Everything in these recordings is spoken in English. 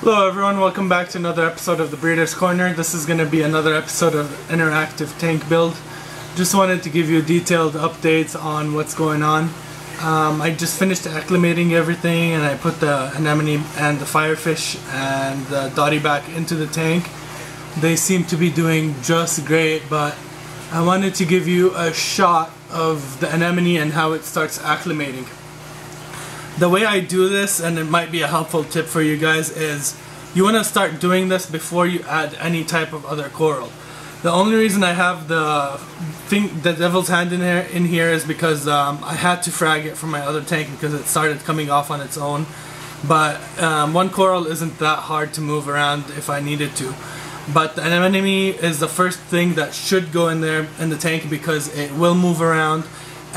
Hello everyone, welcome back to another episode of the Breeder's Corner. This is going to be another episode of interactive tank build. Just wanted to give you detailed updates on what's going on. I just finished acclimating everything and I put the anemone and the firefish and the dotty back into the tank. They seem to be doing just great, but I wanted to give you a shot of the anemone and how it starts acclimating. The way I do this, and it might be a helpful tip for you guys, is you want to start doing this before you add any type of other coral. The only reason I have the devil's hand in here is because I had to frag it from my other tank because it started coming off on its own. But one coral isn't that hard to move around if I needed to. But the anemone is the first thing that should go in there in the tank because it will move around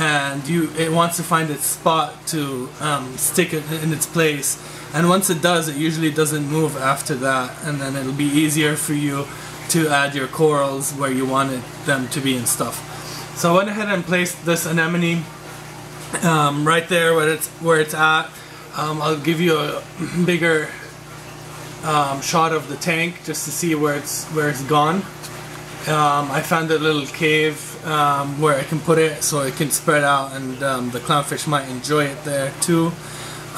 and it wants to find its spot to stick it in its place, and once it does, it usually doesn't move after that, and then it'll be easier for you to add your corals where you wanted them to be and stuff. So I went ahead and placed this anemone right there where it's at. I'll give you a bigger shot of the tank just to see where it's gone. I found a little cave where I can put it so it can spread out, and the clownfish might enjoy it there too.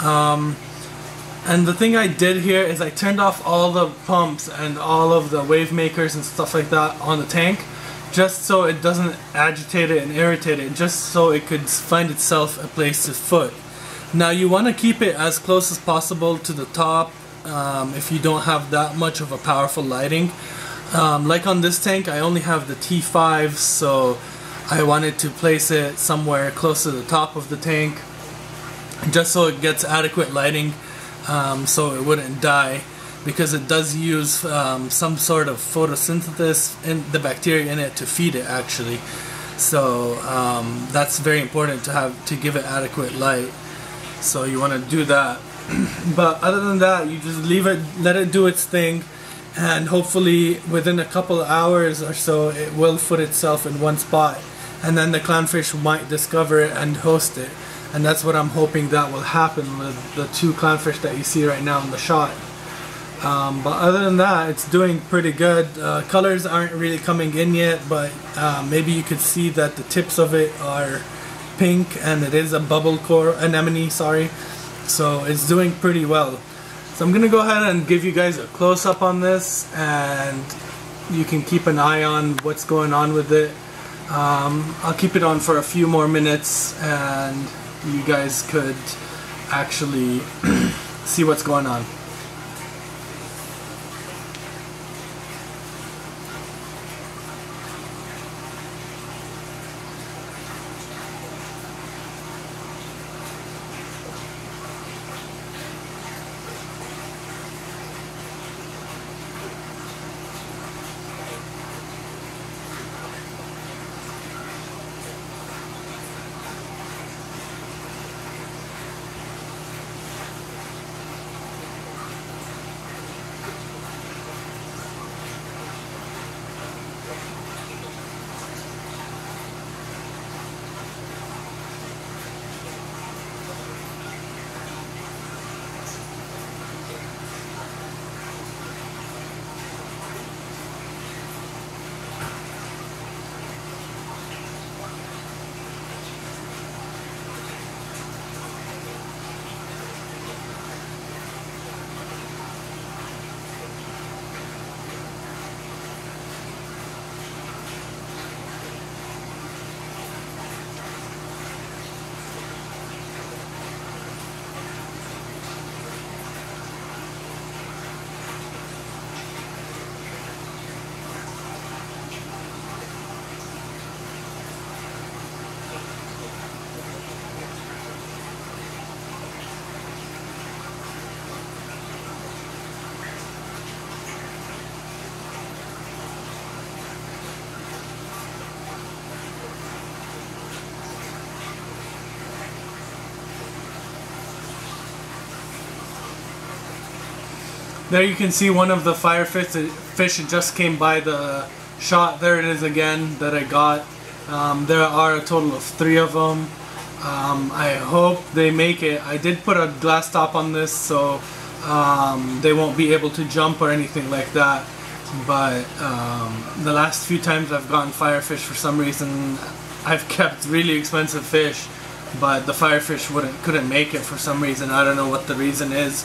And the thing I did here is I turned off all the pumps and all of the wave makers and stuff like that on the tank, just so it doesn't agitate it and irritate it, just so it could find itself a place to foot. Now you want to keep it as close as possible to the top if you don't have that much of a powerful lighting. Like on this tank, I only have the T5, so I wanted to place it somewhere close to the top of the tank, just so it gets adequate lighting, so it wouldn't die, because it does use some sort of photosynthesis in the bacteria in it to feed it actually. So that's very important to give it adequate light. So you want to do that. But other than that, you just let it do its thing. And hopefully within a couple of hours or so it will foot itself in one spot, and then the clownfish might discover it and host it, and that's what I'm hoping that will happen with the two clownfish that you see right now in the shot. But other than that, it's doing pretty good. Colors aren't really coming in yet, but maybe you could see that the tips of it are pink, and it is a bubble coral anemone, sorry, so it's doing pretty well. So I'm going to go ahead and give you guys a close-up on this, and you can keep an eye on what's going on with it. I'll keep it on for a few more minutes and you guys could actually see what's going on. There you can see one of the fish just came by the shot. There it is again that I got. There are a total of 3 of them. I hope they make it. I did put a glass top on this, so they won't be able to jump or anything like that. But the last few times I've gotten firefish, for some reason I've kept really expensive fish, but the firefish couldn't make it for some reason. I don't know what the reason is.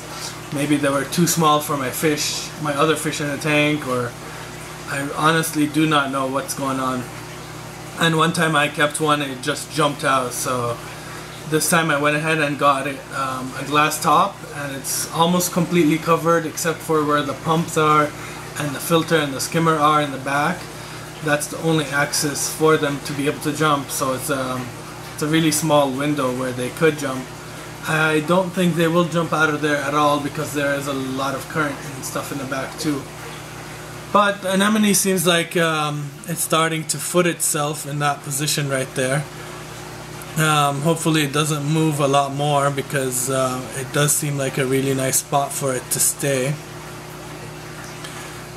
Maybe they were too small for my fish, my other fish in the tank, or I honestly do not know what's going on. And one time I kept one, it just jumped out, so this time I went ahead and got it a glass top, and it's almost completely covered except for where the pumps are and the filter and the skimmer are in the back. That's the only access for them to be able to jump, so it's a really small window where they could jump. I don't think they will jump out of there at all because there is a lot of current and stuff in the back too. But the anemone seems like it's starting to foot itself in that position right there. Hopefully it doesn't move a lot more because it does seem like a really nice spot for it to stay.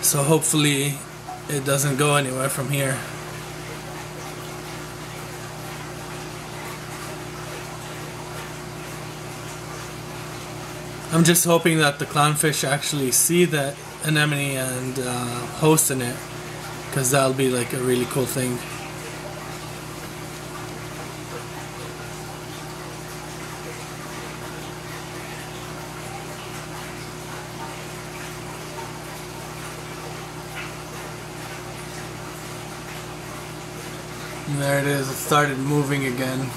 So hopefully it doesn't go anywhere from here. I'm just hoping that the clownfish actually see that anemone and host in it, because that'll be like a really cool thing. And there it is, it started moving again.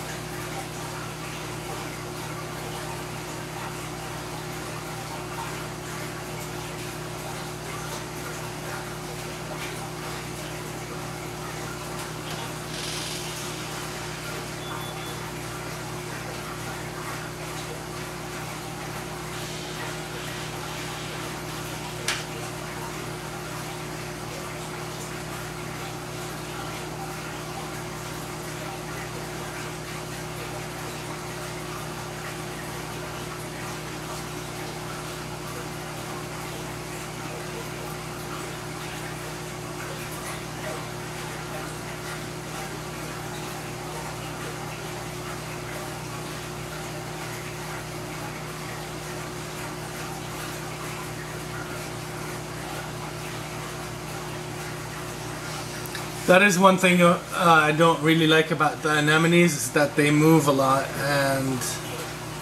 That is one thing I don't really like about the anemones, is that they move a lot and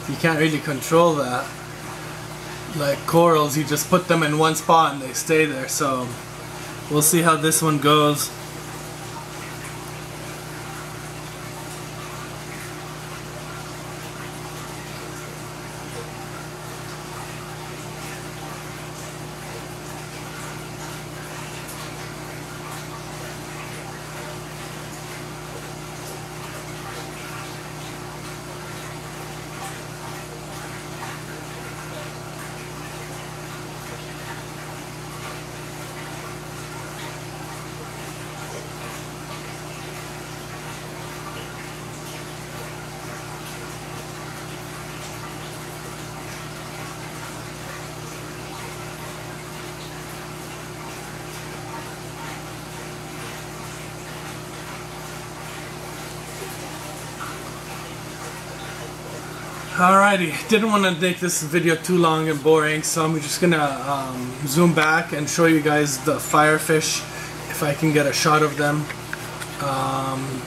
you can't really control that. Like corals, you just put them in one spot and they stay there, so we'll see how this one goes. Alrighty, didn't want to make this video too long and boring, so I'm just gonna zoom back and show you guys the firefish if I can get a shot of them.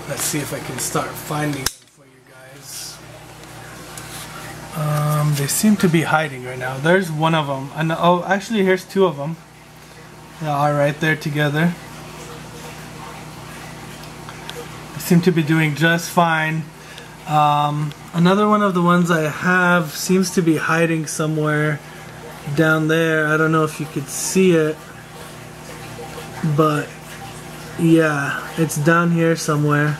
Let's see if I can start finding them for you guys. They seem to be hiding right now. There's one of them, and oh, actually here's two of them. They are right there together. They seem to be doing just fine. Another one of the ones I have seems to be hiding somewhere down there. I don't know if you could see it, but yeah, it's down here somewhere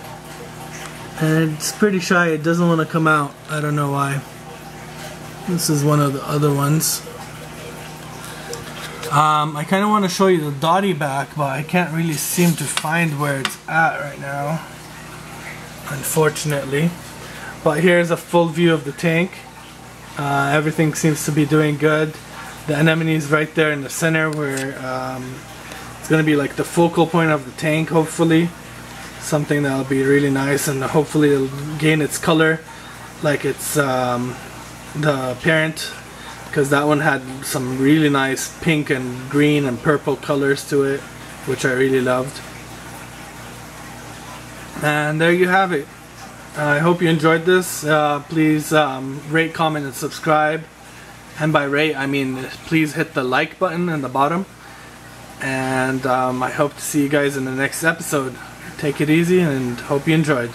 and it's pretty shy. It doesn't want to come out. I don't know why. This is one of the other ones. I kind of want to show you the dotty back, but I can't really seem to find where it's at right now, unfortunately. But here's a full view of the tank. Everything seems to be doing good. The anemone is right there in the center where it's going to be like the focal point of the tank, hopefully. Something that'll be really nice, and hopefully it'll gain its color like it's the parent because that one had some really nice pink and green and purple colors to it, which I really loved. And there you have it. I hope you enjoyed this. Please rate, comment, and subscribe. And by rate, I mean please hit the like button in the bottom. And I hope to see you guys in the next episode. Take it easy and hope you enjoyed.